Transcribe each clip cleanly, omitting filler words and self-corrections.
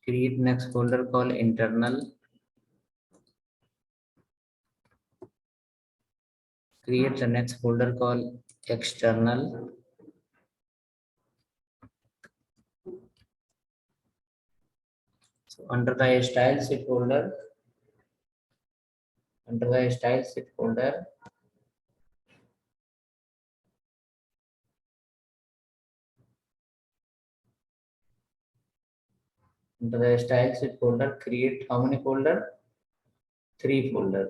Create next folder called internal. Create the next folder called external. So under the style sheet folder, under the style sheet folder, under the style sheet folder, create how many folder? 3 folder.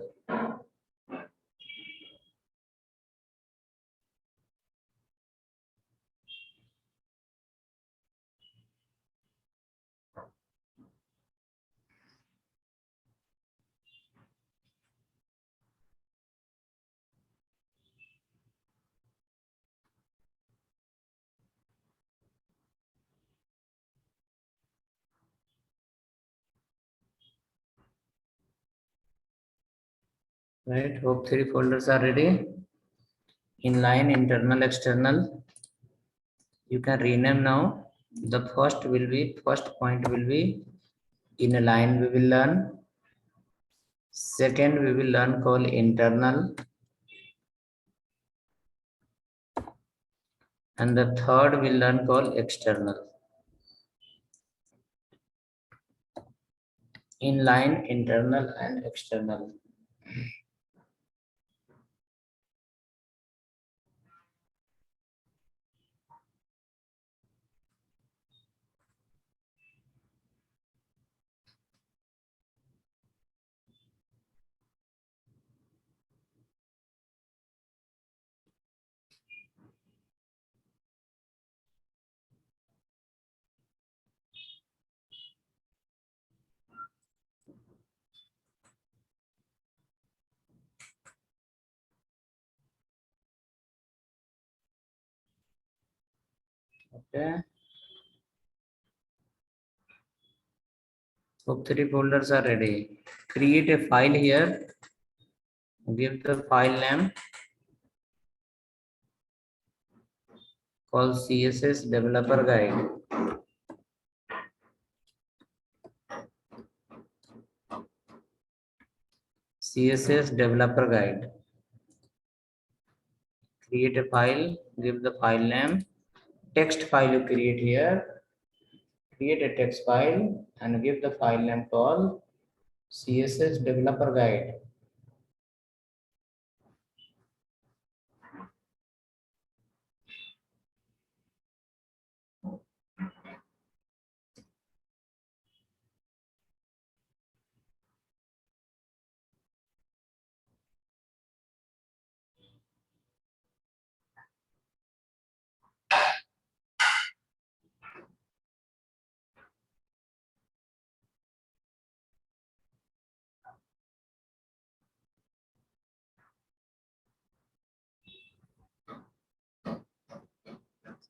Right, hope 3 folders are ready. Inline, internal, external. You can rename now. The first point will be in a line we will learn. Second we will learn called internal. And the third we'll learn called external. Inline, internal and external. Okay. So 3 folders are ready. Create a file here. Give the file name called CSS Developer Guide. CSS Developer Guide. Create a file. Give the file name. Text file you create here. Create a text file and give the file name called CSS Developer Guide.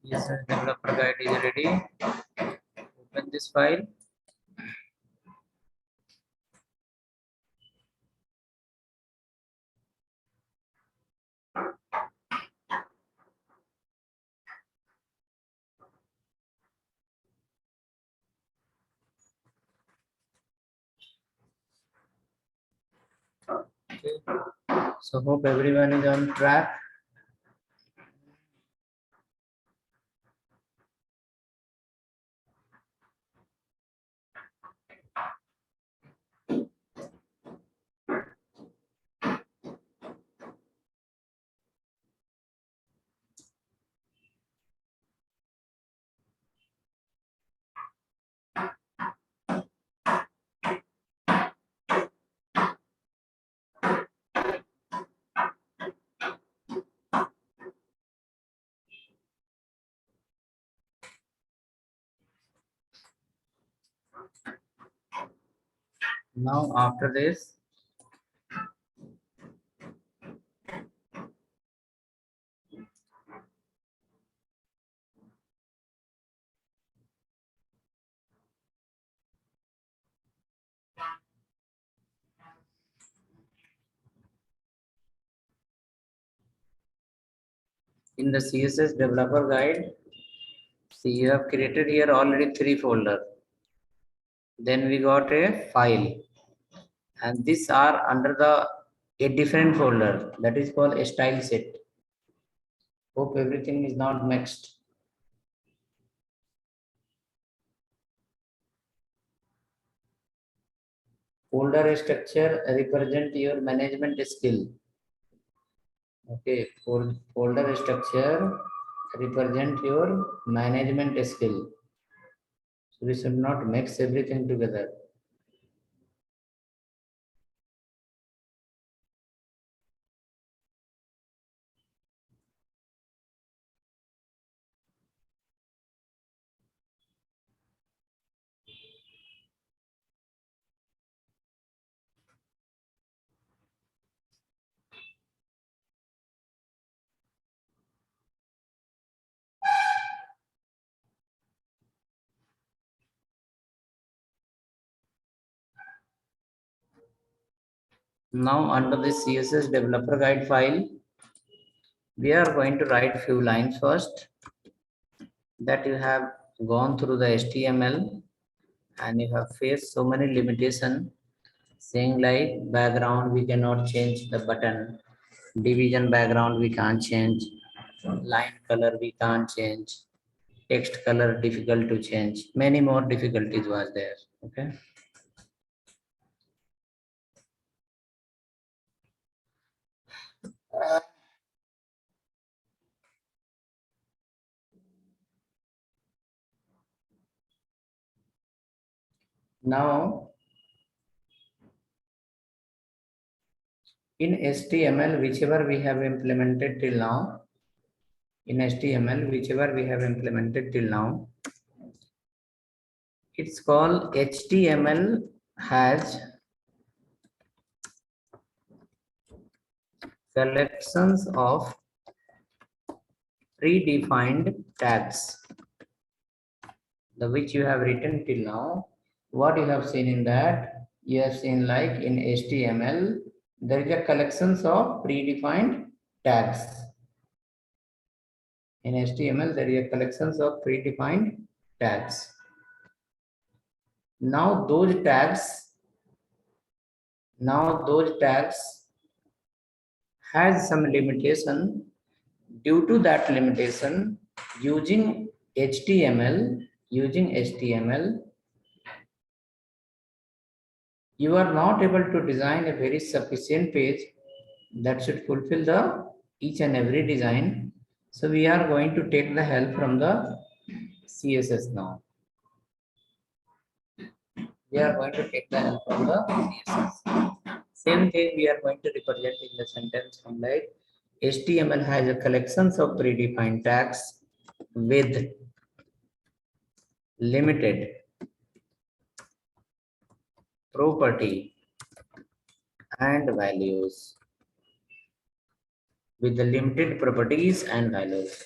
CSS Developer Guide is ready. Open this file. Okay. So hope everyone is on track. Now after this, in the CSS Developer Guide, see you have created here already 3 folder. then we got a file, and these are under the a different folder that is called a style set. Hope everything is not mixed. Folder structure represent your management skill. Okay, folder structure represent your management skill. So we should not mix everything together. Now under the CSS developer guide file, we are going to write few lines first, that you have gone through the HTML and you have faced so many limitations, saying like background we cannot change the button, division background we can't change, line color we can't change, text color difficult to change, many more difficulties was there. Okay, now in HTML whichever we have implemented till now, in HTML whichever we have implemented till now, it's called HTML has collections of predefined tags, the which you have written till now. What you have seen in that, you have seen like in HTML there is a collections of predefined tags. In HTML there is a collections of predefined tags. Now those tags has some limitation. Due to that limitation, using HTML, you are not able to design a very sufficient page that should fulfill the each and every design. So we are going to take the help from the CSS now. We are going to take the help from the CSS. Same thing we are going to represent in the sentence from like HTML has a collections of predefined tags with limited property and values, with the limited properties and values.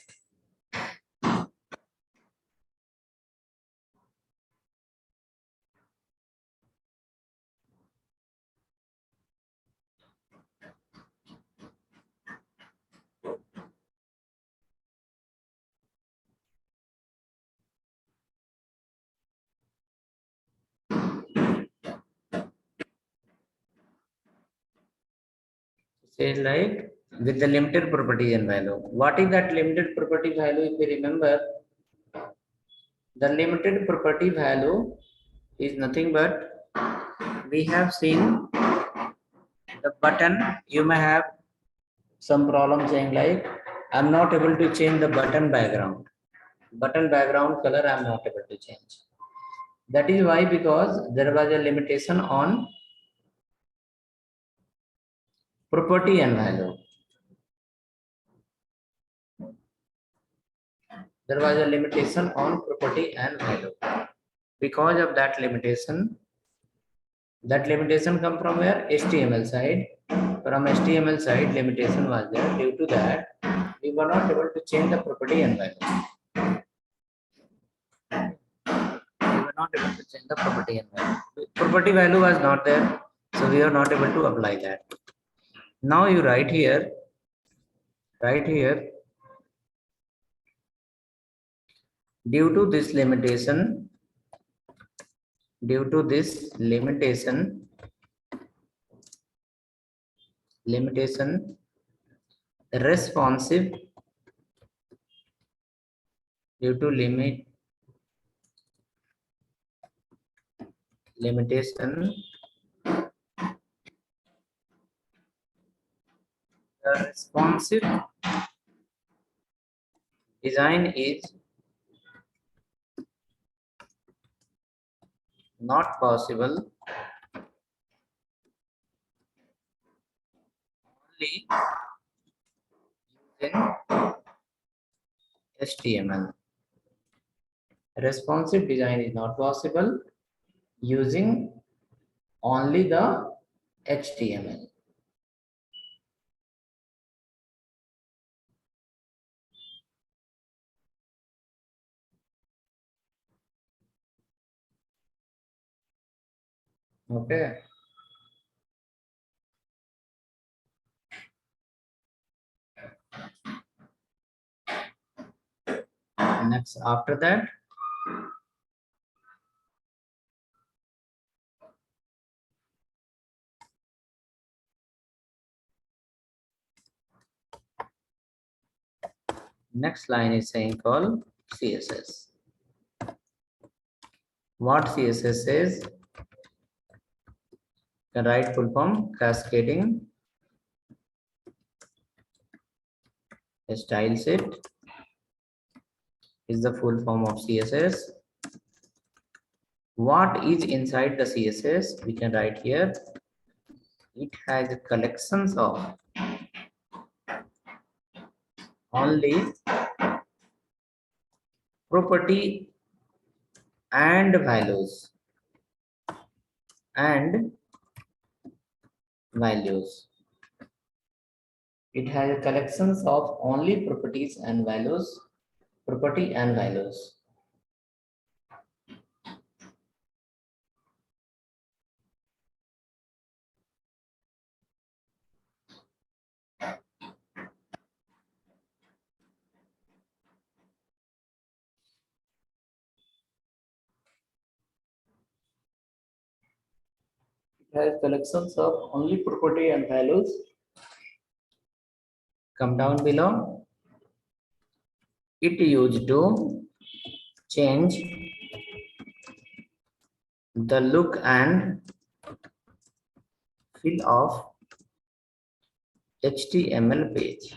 Say like with the limited property and value. What is that limited property value? If you remember, the limited property value is nothing but we have seen the button. You may have some problem saying like I'm not able to change the button background. Button background color I'm not able to change. That is why, because there was a limitation on property and value. There was a limitation on property and value. Because of that limitation come from where? HTML side. From HTML side, limitation was there. Due to that, we were not able to change the property and value. We were not able to change the property and value. Property value was not there, so we are not able to apply that. Now you write here, due to this limitation, Due to this limitation, responsive due to limitation, the responsive design is not possible only using HTML. Responsive design is not possible using only the HTML. Okay. Next, after that, next line is saying called CSS. What CSS says? The right full form cascading style set is the full form of CSS. What is inside the CSS? We can write here. It has collections of only property and values and values. It has collections of only properties and values, property and values. It has collections of only property and values. Come down below. It used to change the look and feel of HTML page.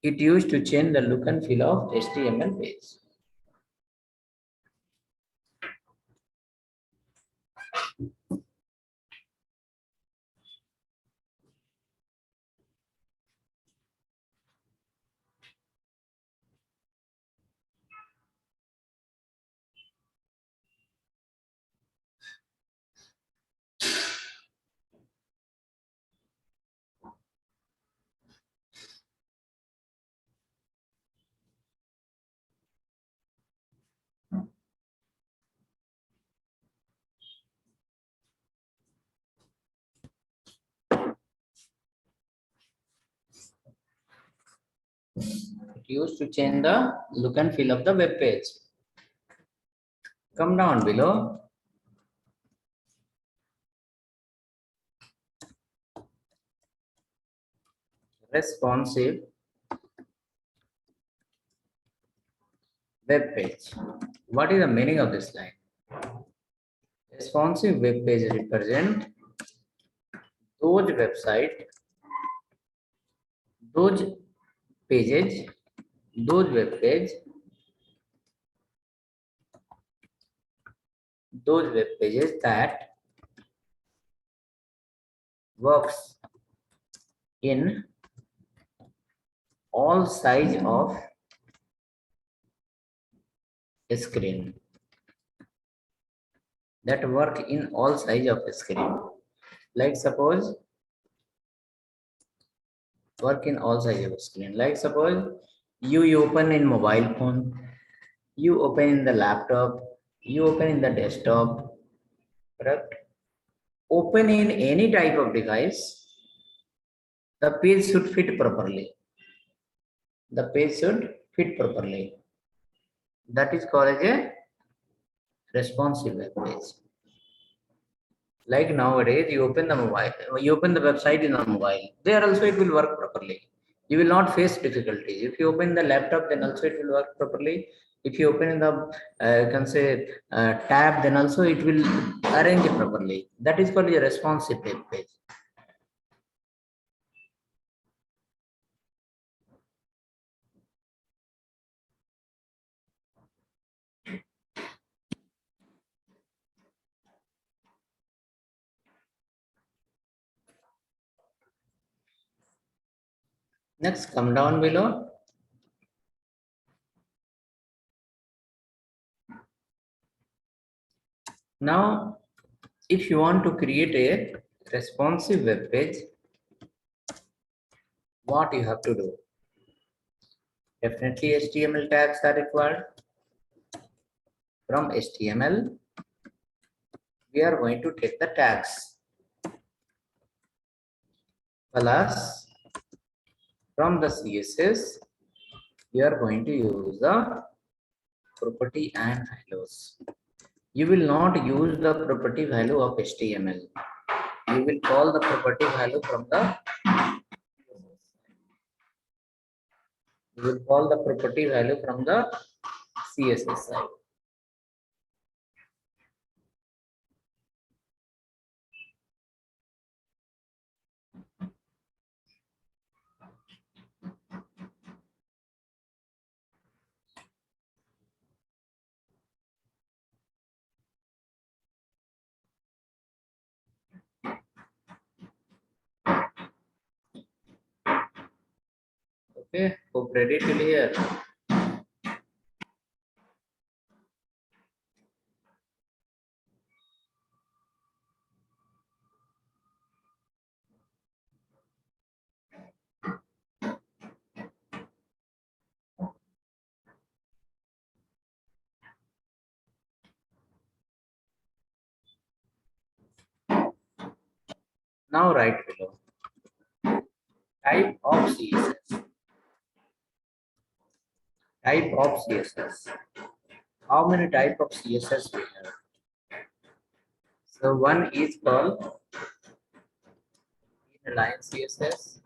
It used to change the look and feel of HTML page. It used to change the look and feel of the web page. Come down below. Responsive web page. What is the meaning of this line? Responsive web page represent those website, those pages, those web page, those web pages that works in all size of a screen. That work in all size of a screen. Like suppose work in all size of a screen. Like suppose you open in mobile phone, you open in the laptop, you open in the desktop, correct? Open in any type of device, the page should fit properly. The page should fit properly. That is called as a responsive web page. Like nowadays, you open the mobile, you open the website in the mobile. There also it will work properly. You will not face difficulties. If you open the laptop, then also it will work properly. If you open in the you can say tab, then also it will arrange it properly. That is called a responsive web page. Next, come down below. Now, if you want to create a responsive web page, what you have to do? Definitely HTML tags are required. From HTML, we are going to take the tags. Plus, from the CSS, we are going to use the property and values. You will not use the property value of HTML. You will call the property value from the CSS side. Okay, hope ready till here. Now write below type of CSS. Type of CSS. How many type of CSS we have? So one is called inline CSS.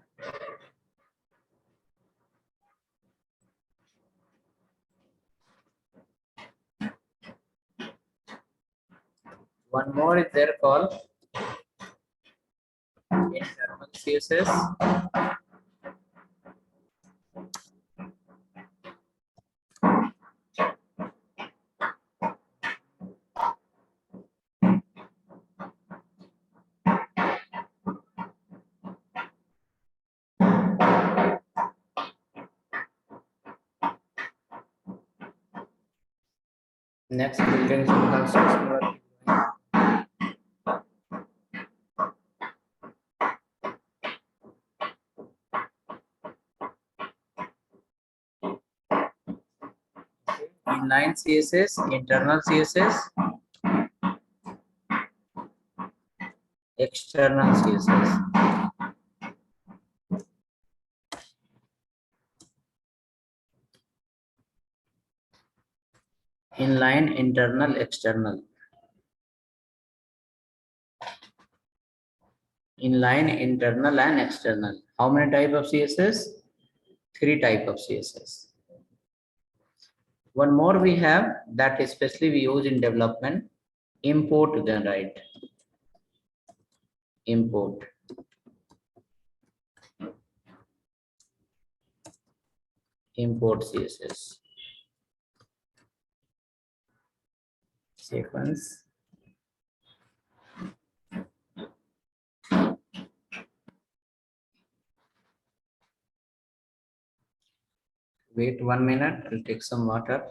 One more is there called internal CSS. Next, buildings and construction. Inline CSS, internal CSS, external CSS. Inline, internal, external. Inline, internal, and external. How many type of CSS? Three type of CSS. One more we have that especially we use in development. Import then right. Import. Import CSS. Sequence. Wait 1 minute, I'll take some water.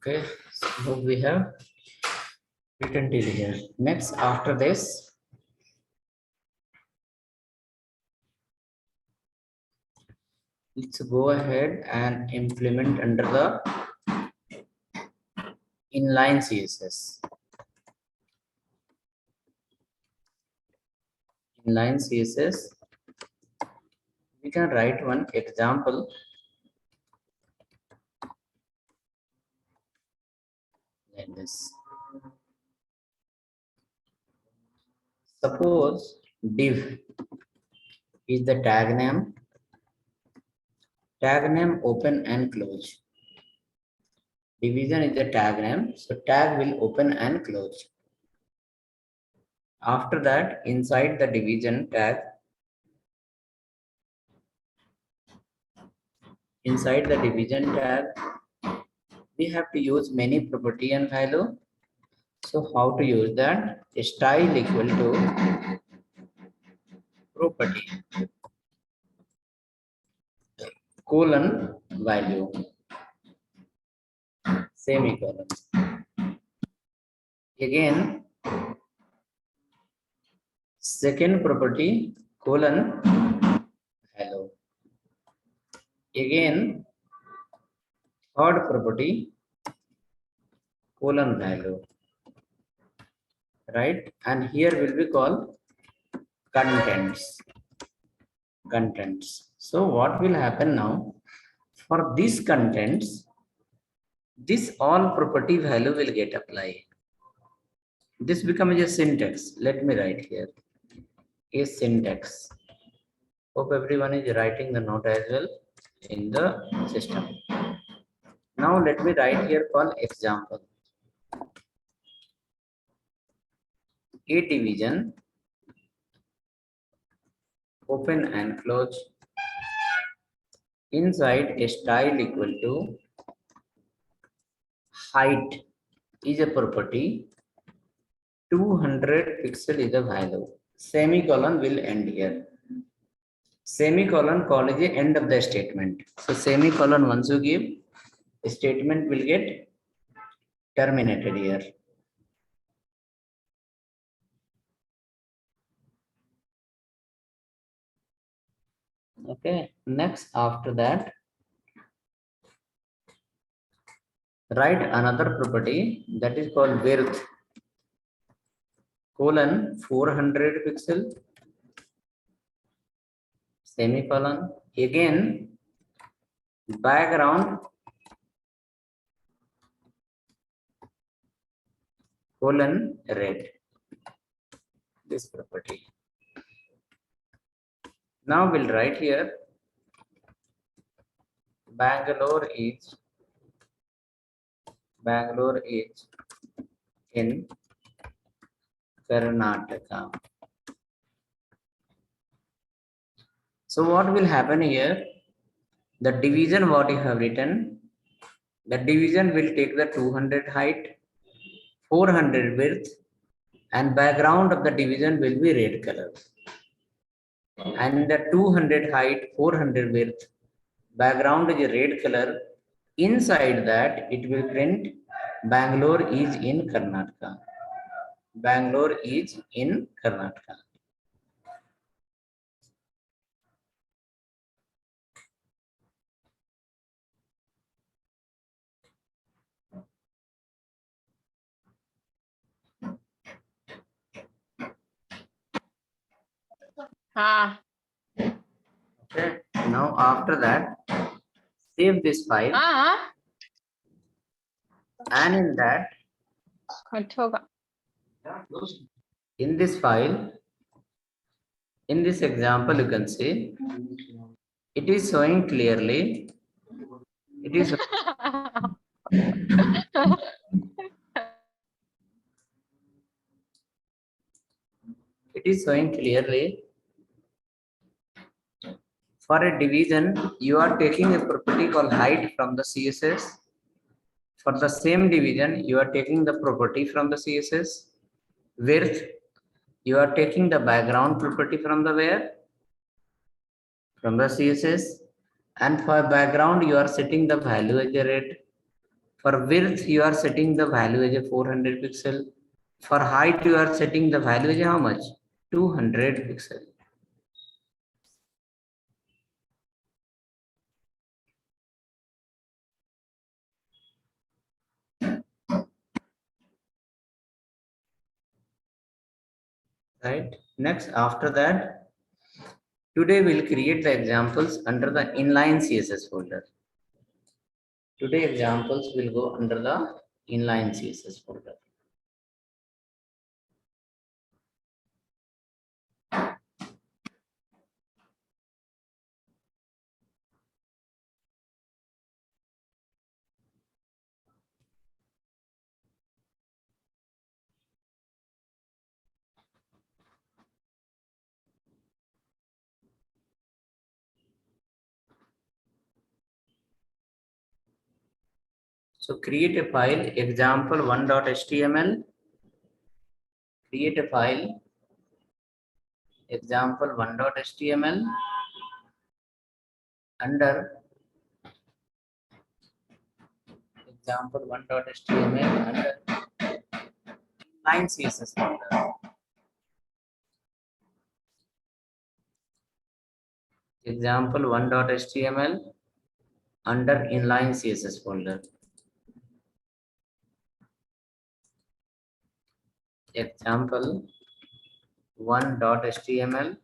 Okay, so we have written till here. Next, after this, let's go ahead and implement under the inline CSS. Inline CSS, we can write one example like this. Suppose div is the tag name open and close. Division is the tag name, so tag will open and close. After that, inside the division tag, we have to use many property and value. So how to use that? Style equal to property colon value semicolon. Again, second property colon hello. Again, third property colon value, right? And here will be called contents. So what will happen now? For these contents, this all property value will get applied. This becomes a syntax. Let me write here a syntax. Hope everyone is writing the note as well in the system. Now let me write here for example. A division open and close inside a style equal to height is a property, 200 pixel is a value. Semicolon will end here. Semicolon call is the end of the statement. So semicolon once you give, statement will get terminated here. Okay, next after that, write another property that is called width colon 400 pixel semicolon. Again, background colon red. This property. Now we'll write here Bangalore is in Karnataka. So what will happen here? The division what you have written, the division will take the 200 height, 400 width, and background of the division will be red color. And the 200 height, 400 width, background is red color. Inside that it will print Bangalore is in Karnataka. Bangalore is in Karnataka. Okay. Now after that, save this file. And in that, in this file, in this example, you can see it is showing clearly. It is showing clearly. For a division, you are taking a property called height from the CSS. For the same division, you are taking the property from the CSS. Width, you are taking the background property from the where? From the CSS. And for background, you are setting the value as a red. For width, you are setting the value as a 400 pixel. For height, you are setting the value as how much? 200 pixel. Right. Next, after that, today we'll create the examples under the inline CSS folder. Today examples will go under the inline CSS folder. So create a file example1.html. Create a file example1.html under example1.html under inline CSS folder. Example1.html under inline CSS folder. Example1.html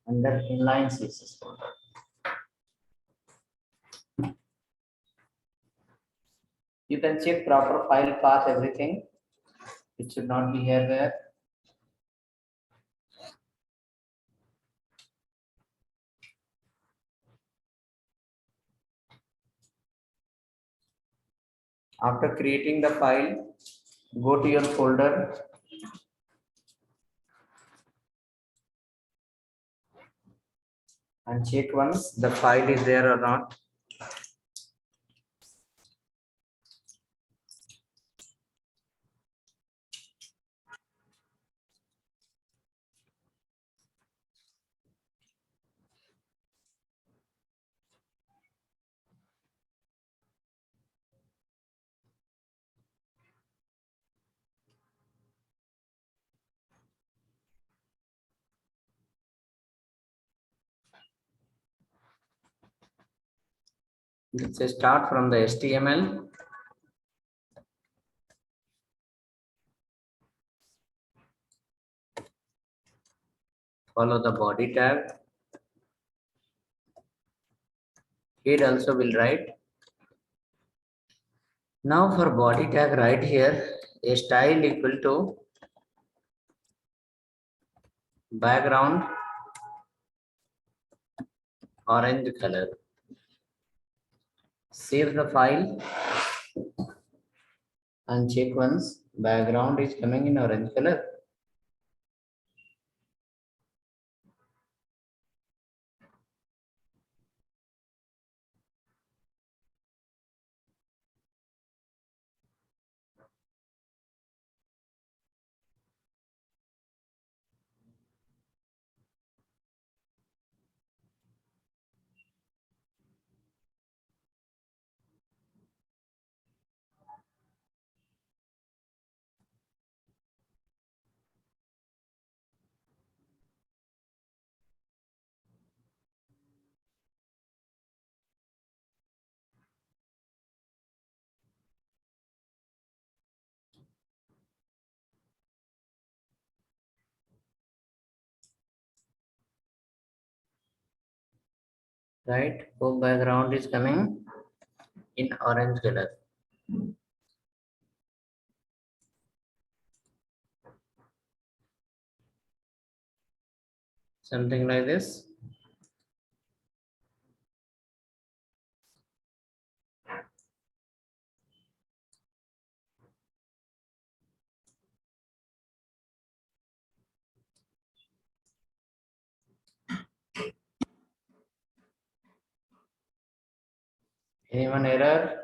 under inline CSS folder. You can check proper file path, everything. It should not be here there. After creating the file, go to your folder and check once the file is there or not. Let's start from the HTML. Follow the body tag. Head also will write. Now for body tag, write here a style equal to background orange color. Save the file and check once background is coming in orange color. Right? So background is coming in orange color. Something like this. Anyone error?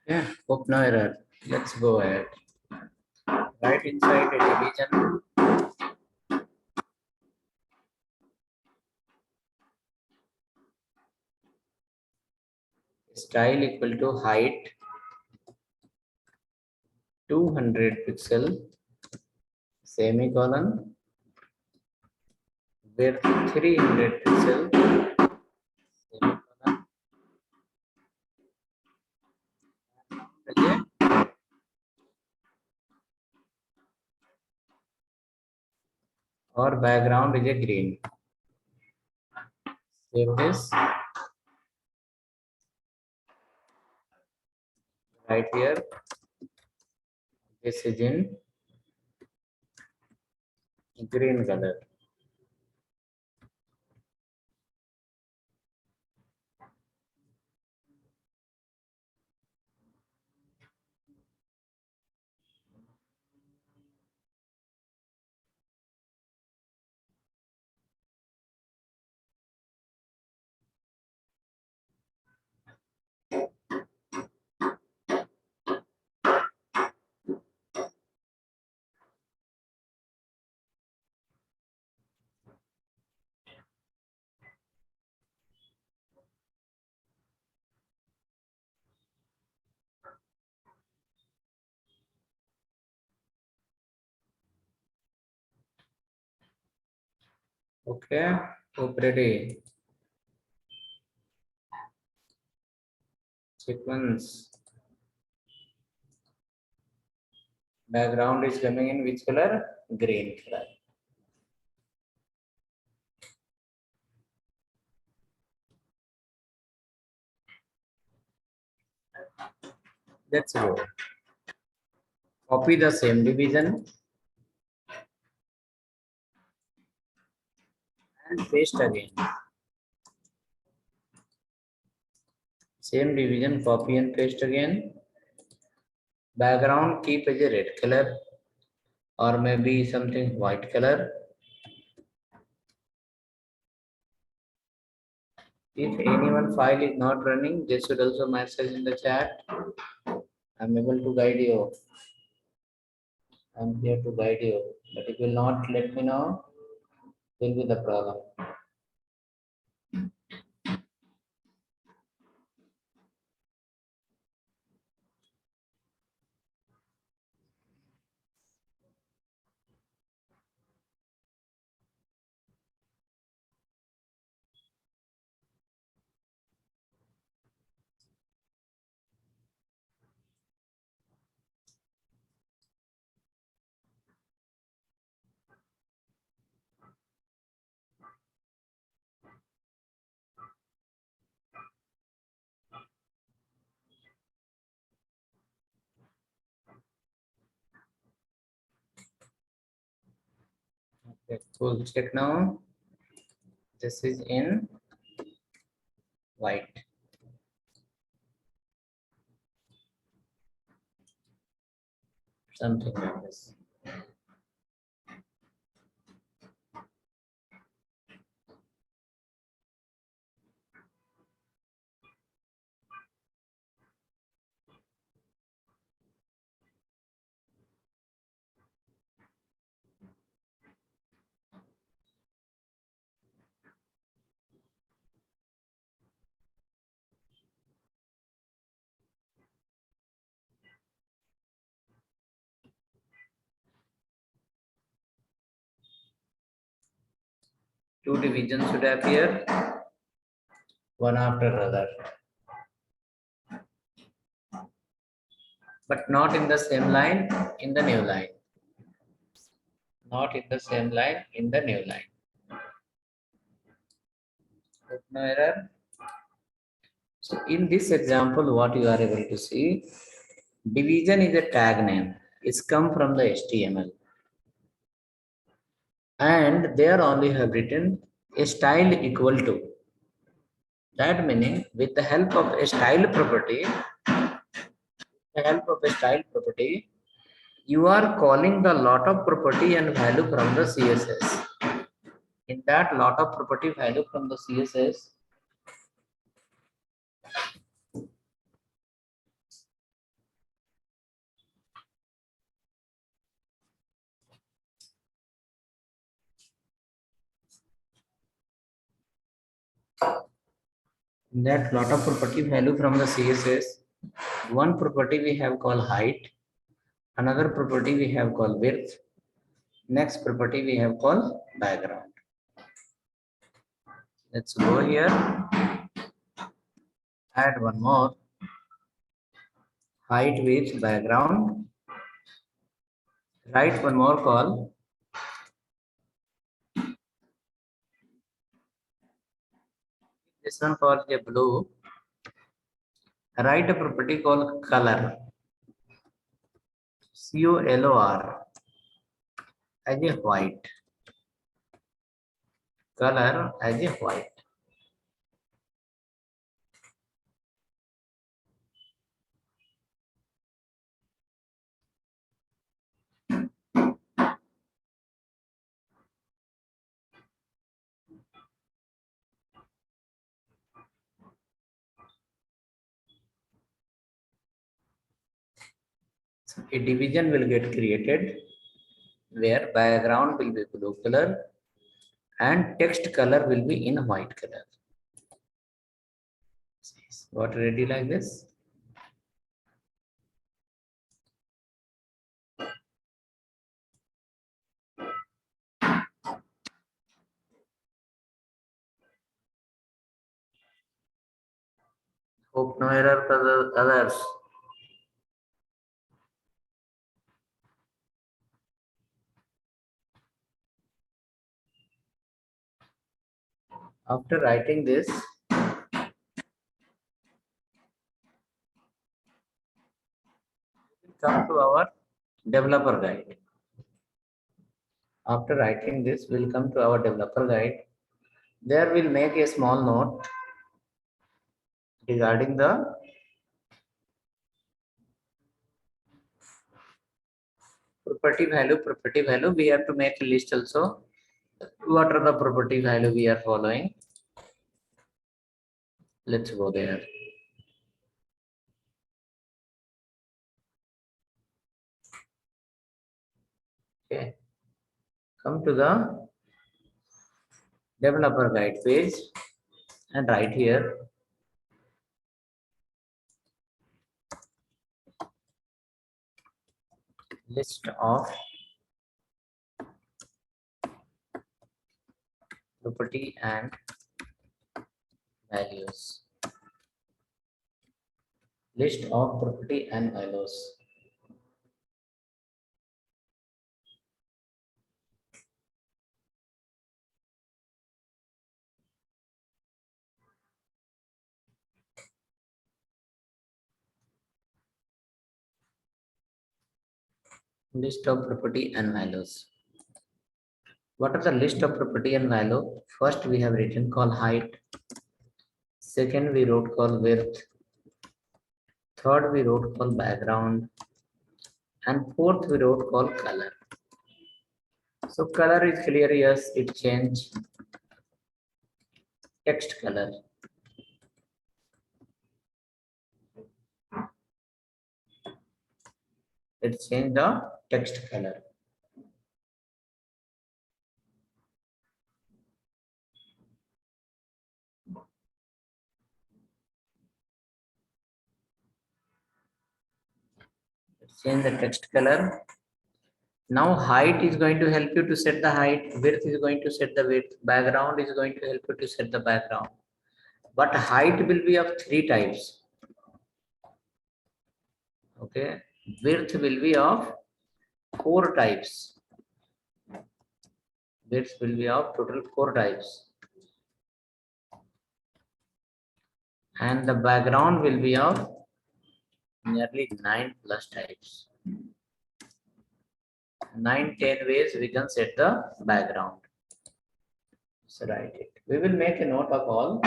Yeah, hope no error. Let's go ahead. Right inside a division, style equal to height 200 pixel semicolon width 300 pixel semicolon or background is a green. Save this right here. This is in green color. Okay, hope ready. Sequence. Background is coming in which color? Green color. Let's go. Copy the same division and paste again. Same division, copy and paste again. Background keep as a red color or maybe something white color. If anyone file is not running, they should also message in the chat. I'm able to guide you. I'm here to guide you. But if you will not let me know, will be the problem. Okay, cool. Check now. This is in white. Something like this. Two divisions should appear, one after other, but not in the same line in the new line. Not in the same line in the new line. No error. So in this example, what you are able to see, division is a tag name. It's come from the HTML. And there only have written a style equal to. That meaning with the help of a style property, you are calling the lot of property and value from the CSS. In that lot of property value from the CSS, that lot of property value from the CSS. One property we have called height, another property we have called width, next property we have called background. Let's go here, add one more, height, width, background, write one more call, this one called a blue, write a property called color, COLOR, as a white, color as a white. So a division will get created where background will be blue color and text color will be in white color. Got ready like this? Hope no error for the others. After writing this, come to our developer guide. After writing this, we'll come to our developer guide. There we'll make a small note regarding the property value. Property value, we have to make a list also. What are the property value we are following? Let's go there. Okay. Come to the developer guide page and write here list of property and values. List of property and values. List of property and values. What are the list of property and value? First we have written called height. Second we wrote called width. Third we wrote called background. And fourth we wrote called color. So color is clear, yes, it changed text color. It changed the text color. Change the text color. Now height is going to help you to set the height, width is going to set the width, background is going to help you to set the background. But height will be of three types. Okay, width will be of four types. Width will be of total four types. And the background will be of nearly 9 plus types. 9-10 ways we can set the background. So write it. We will make a note of all,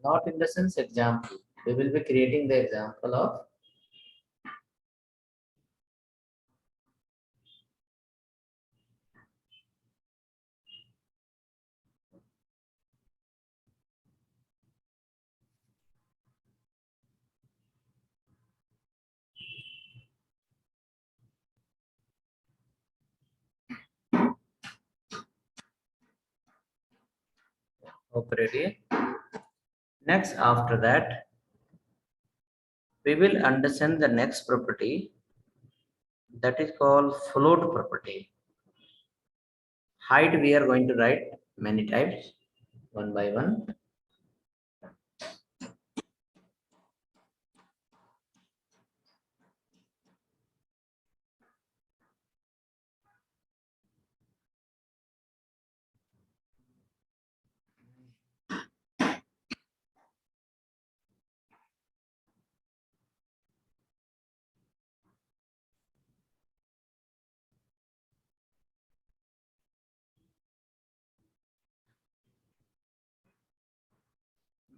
not in the sense example. We will be creating the example of ready. Next, after that, we will understand the next property, that is called float property. Height we are going to write many types, one by one.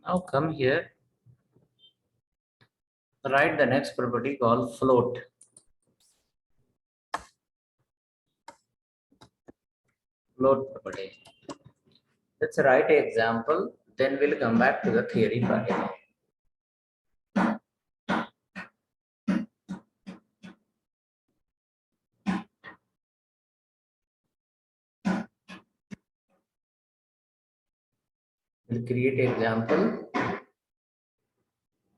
Now come here, write the next property called float. Float property. Let's write an example, then we'll come back to the theory part. We'll create an example,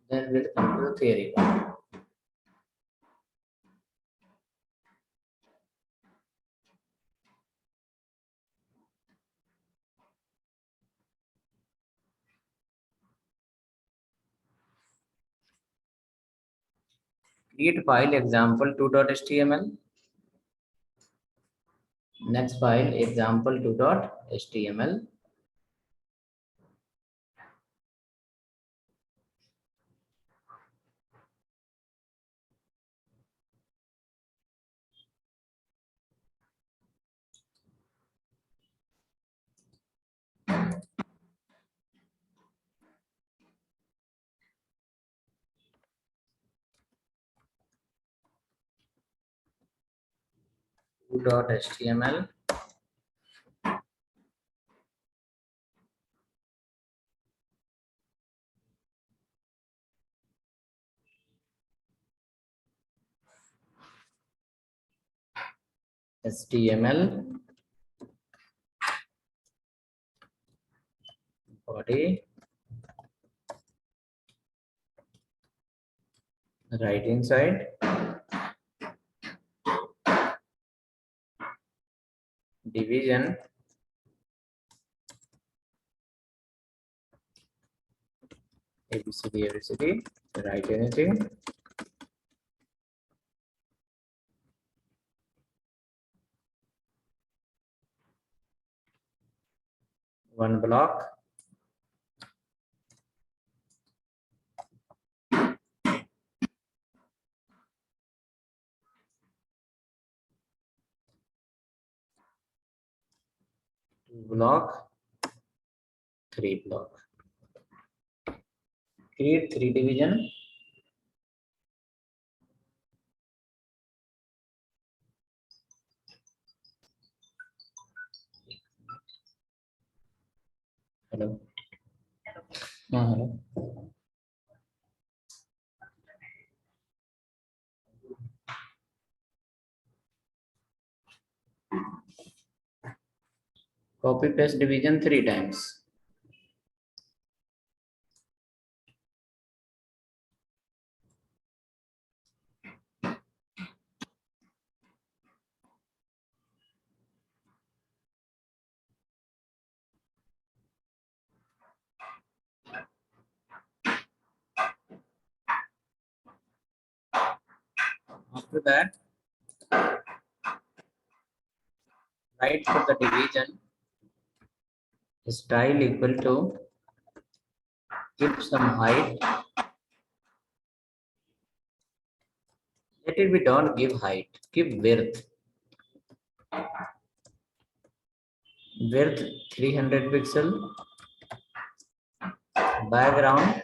then we'll come to the theory part. Create file example 2.html. Next file example 2.html. .html. HTML body, right inside, division, ABCD, write anything, one block, two block, three block. Create three division. Hello. Hello. Copy paste division three times. After that, write for the division style equal to, give some height. Let it be, don't give height, give width. Width 300 pixel. Background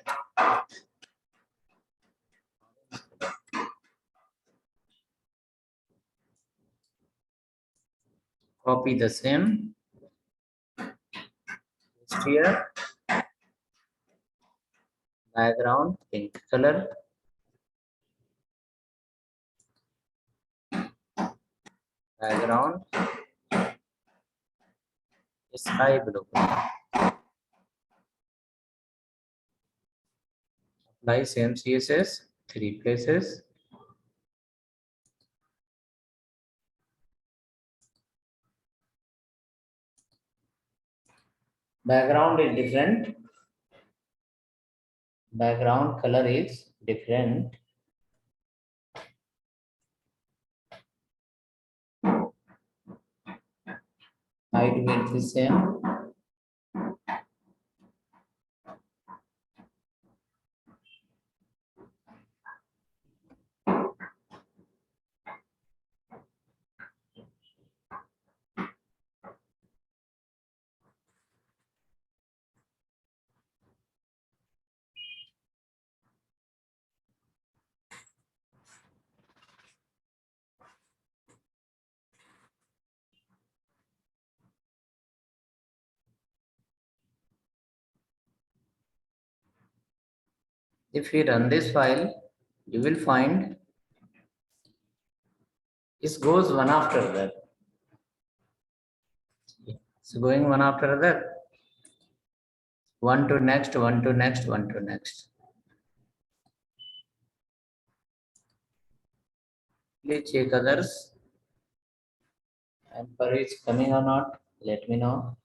copy the same. Here background pink color, background sky blue color. By same CSS, 3 places. Background is different. Background color is different. Height width is same. If we run this file, you will find it goes one after that. So going one after that. One to next, one to next, one to next. Please check others. And for is coming or not, let me know.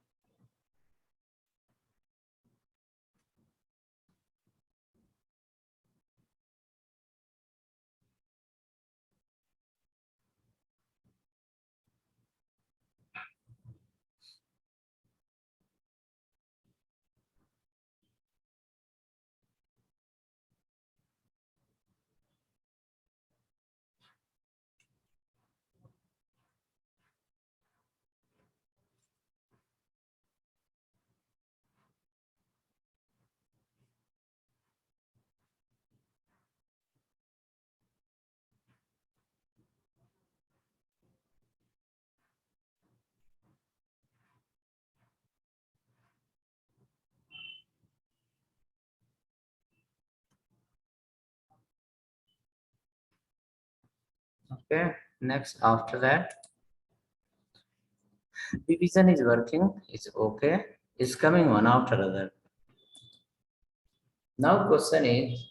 Okay, next after that, division is working, it's okay, it's coming one after other. Now question is,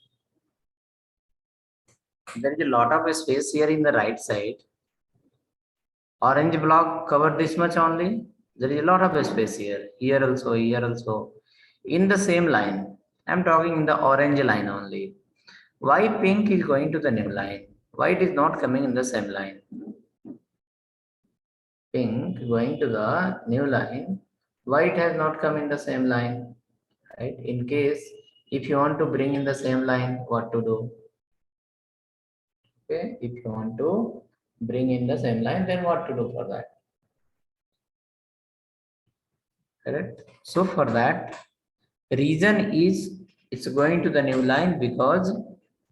there is a lot of space here in the right side. Orange block covered this much only. There is a lot of space here. Here also, here also. In the same line. I'm talking in the orange line only. Why pink is going to the new line? Why it is not coming in the same line? Pink going to the new line. Why it has not come in the same line? Right? In case if you want to bring in the same line, what to do? Okay, if you want to bring in the same line, then what to do for that? Correct. So for that, reason is it's going to the new line because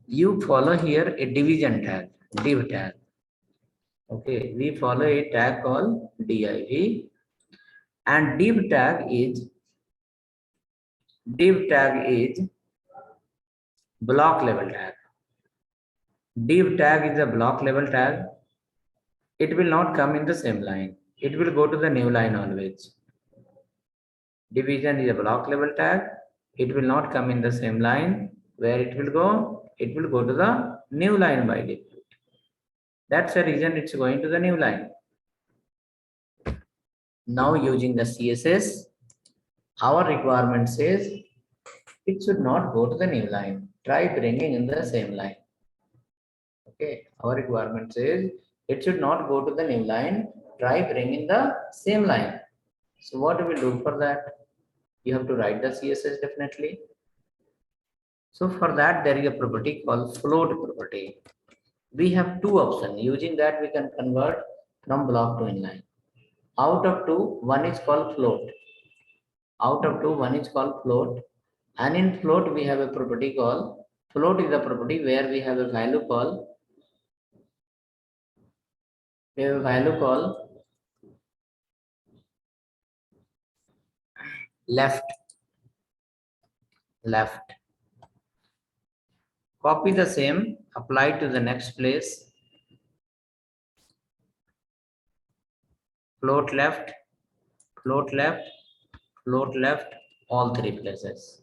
you follow here a division tag, div tag. Okay, we follow a tag called div, and div tag is block level tag. Div tag is a block level tag. It will not come in the same line. It will go to the new line always. Division is a block level tag. It will not come in the same line. Where it will go? It will go to the new line by default. That's the reason it's going to the new line. Now using the CSS, our requirement says it should not go to the new line. Try bringing in the same line. Okay, our requirement says it should not go to the new line. Try bringing the same line. So what do we do for that? You have to write the CSS definitely. So for that, there is a property called float property. We have two options. Using that, we can convert from block to inline. Out of two, one is called float. Out of two, one is called float. And in float, we have a property called float is a property where we have a value called left. Left. Copy the same, apply to the next place. Float left, float left, float left, all three places.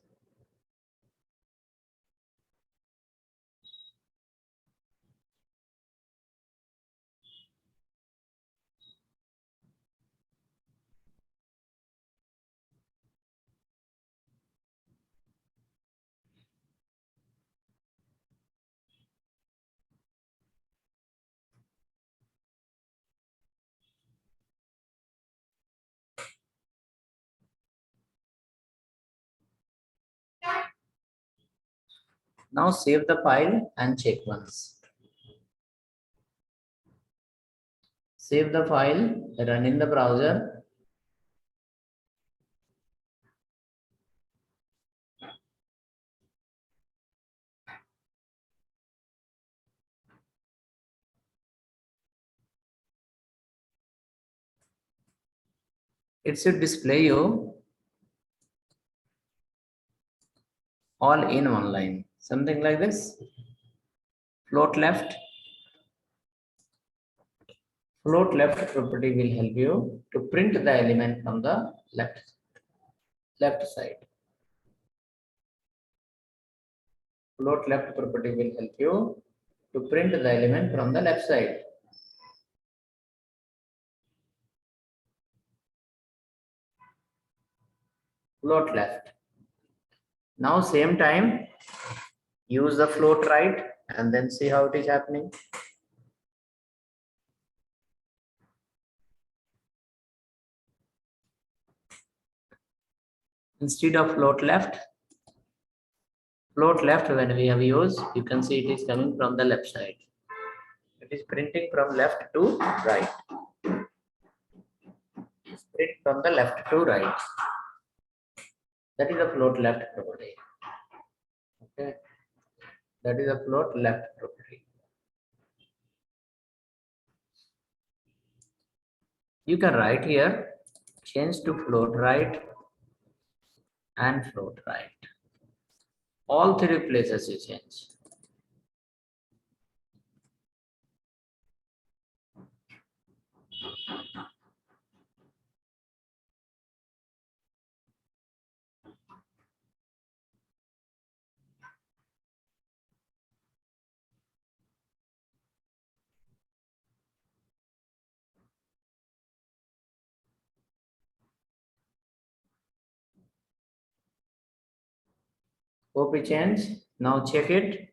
Now save the file and check once. Save the file, run in the browser. It should display you all in one line. Something like this. Float left. Float left property will help you to print the element from the left side. Float left property will help you to print the element from the left side. Float left. Now same time, use the float right and then see how it is happening. Instead of float left when we have used, you can see it is coming from the left side. It is printing from left to right. Print from the left to right. That is a float left property. Okay. That is a float left property. You can write here, change to float right and float right. All three places you change. Copy change. Now check it.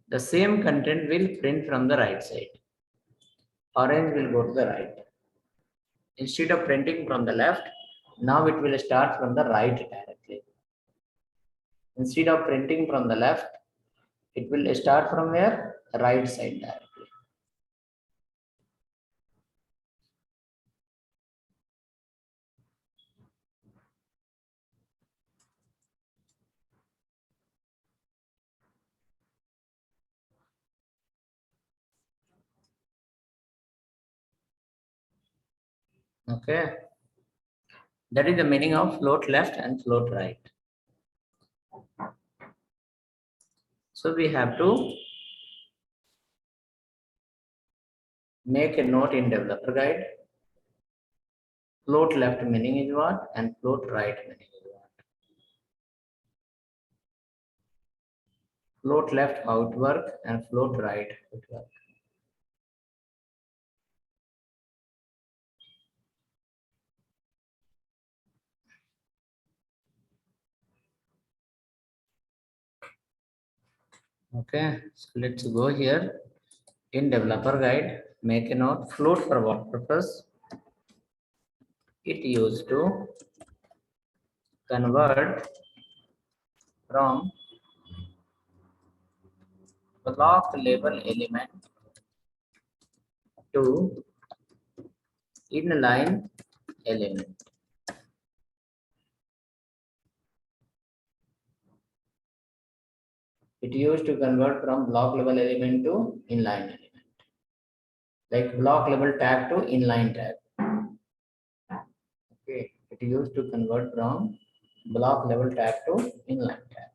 The same content will print from the right side. Orange will go to the right. Instead of printing from the left, now it will start from the right directly. Instead of printing from the left, it will start from where? Right side directly. Okay. That is the meaning of float left and float right. So we have to make a note in developer guide. Float left meaning is what and float right meaning is what. Float left how it work and float right how it work. Okay, so let's go here. In developer guide, make a note. Float for what purpose? It used to convert from block level element to inline element. It used to convert from block level element to inline element. Like block level tag to inline tag. Okay, it used to convert from block level tag to inline tag.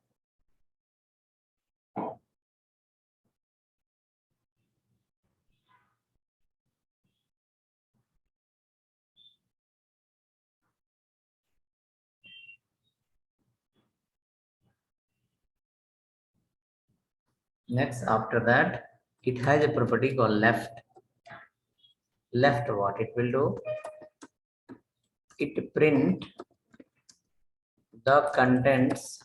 Next, after that, it has a property called left. Left what it will do? It print the contents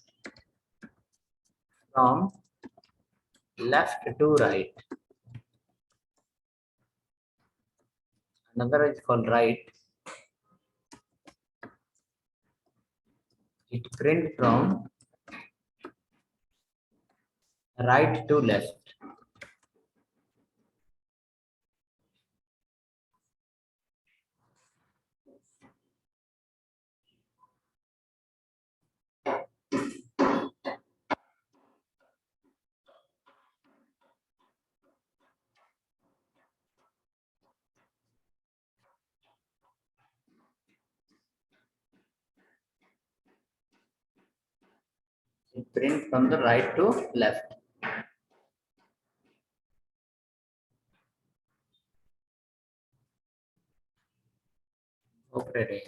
from left to right. Another is called right. It print from right to left. Print from the right to left. Okay.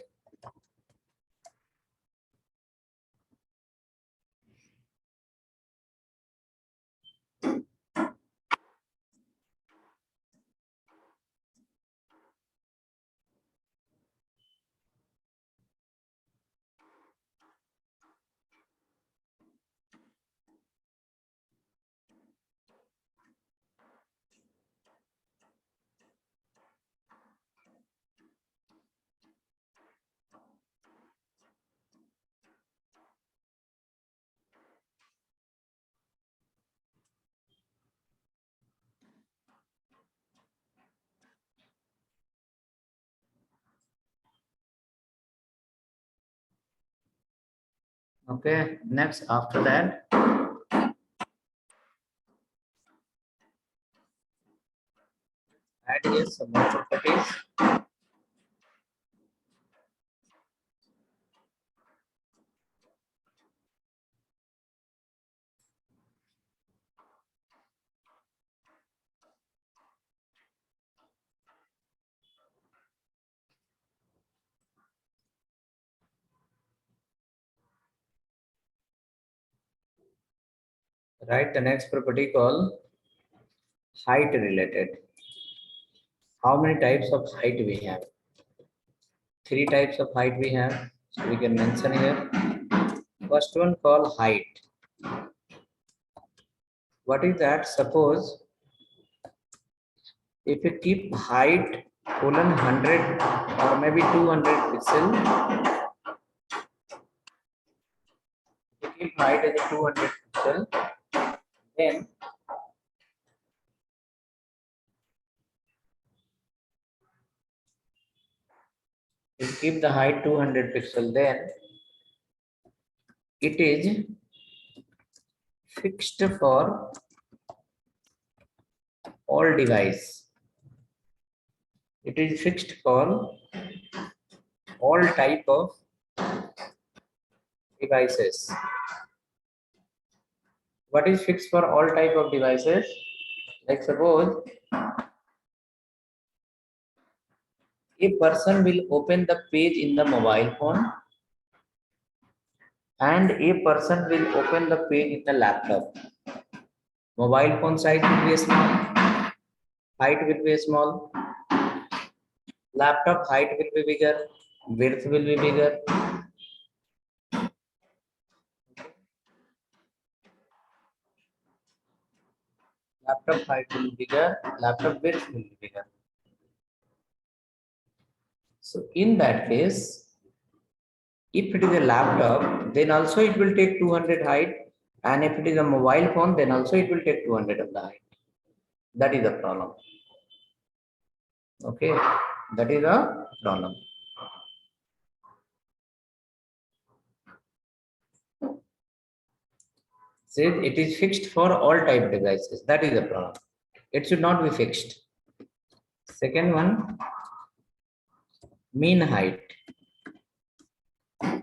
Okay. Next, after that, add here some more properties. Write the next property called height related. How many types of height we have? Three types of height we have. So we can mention here. First one called height. What is that? Suppose if you keep height colon 100 or maybe 200 pixel, if you keep height as a 200 pixel, then if you keep the height 200 pixel, then it is fixed for all device. It is fixed for all type of devices. What is fixed for all type of devices? Like suppose a person will open the page in the mobile phone and a person will open the page in the laptop. Mobile phone size will be small, height will be small, laptop height will be bigger, width will be bigger. Laptop height will be bigger, laptop width will be bigger. So in that case, if it is a laptop, then also it will take 200 height, and if it is a mobile phone, then also it will take 200 of the height. That is the problem. Okay, that is the problem. Says it is fixed for all type devices. That is the problem. It should not be fixed. Second one, mean height.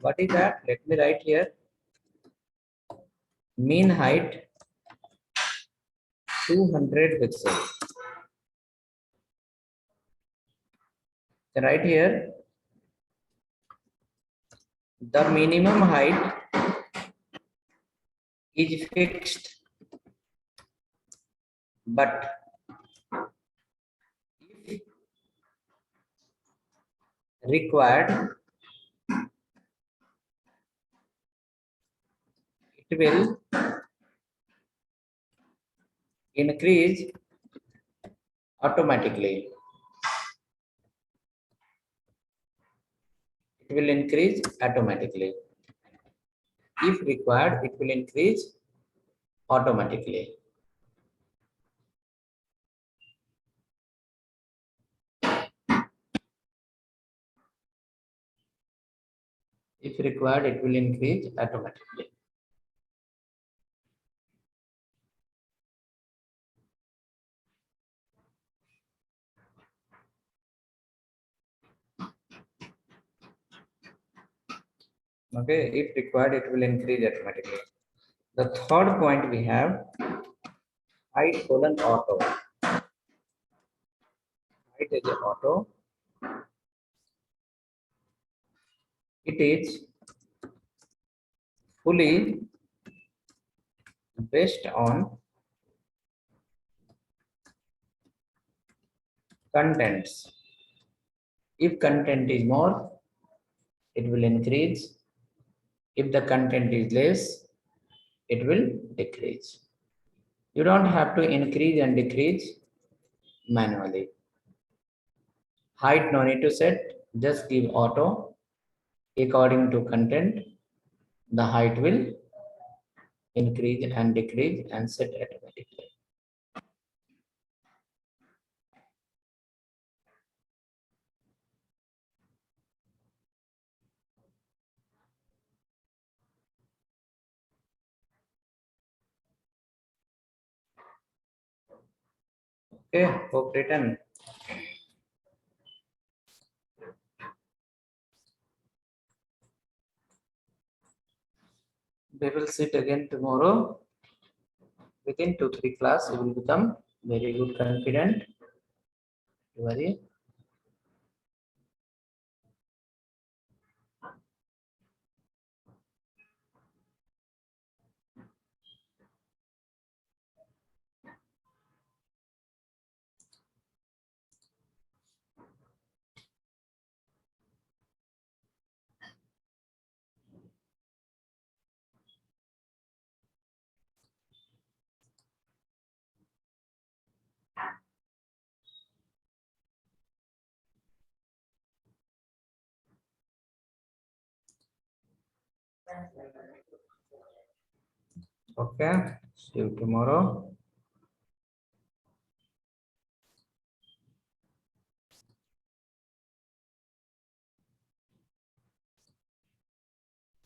What is that? Let me write here. Mean height 200 pixels. Right here, the minimum height is fixed, but if required, it will increase automatically. It will increase automatically. If required, it will increase automatically. If required, it will increase automatically. Okay, if required, it will increase automatically. The third point we have height colon auto. Height is a auto. It is fully based on contents. If content is more, it will increase. If the content is less, it will decrease. You don't have to increase and decrease manually. Height no need to set, just give auto. According to content, the height will increase and decrease and set automatically. Okay, hope written. We will sit again tomorrow. Within 2-3 class, you will become very good confident. Worry. Okay, see you tomorrow.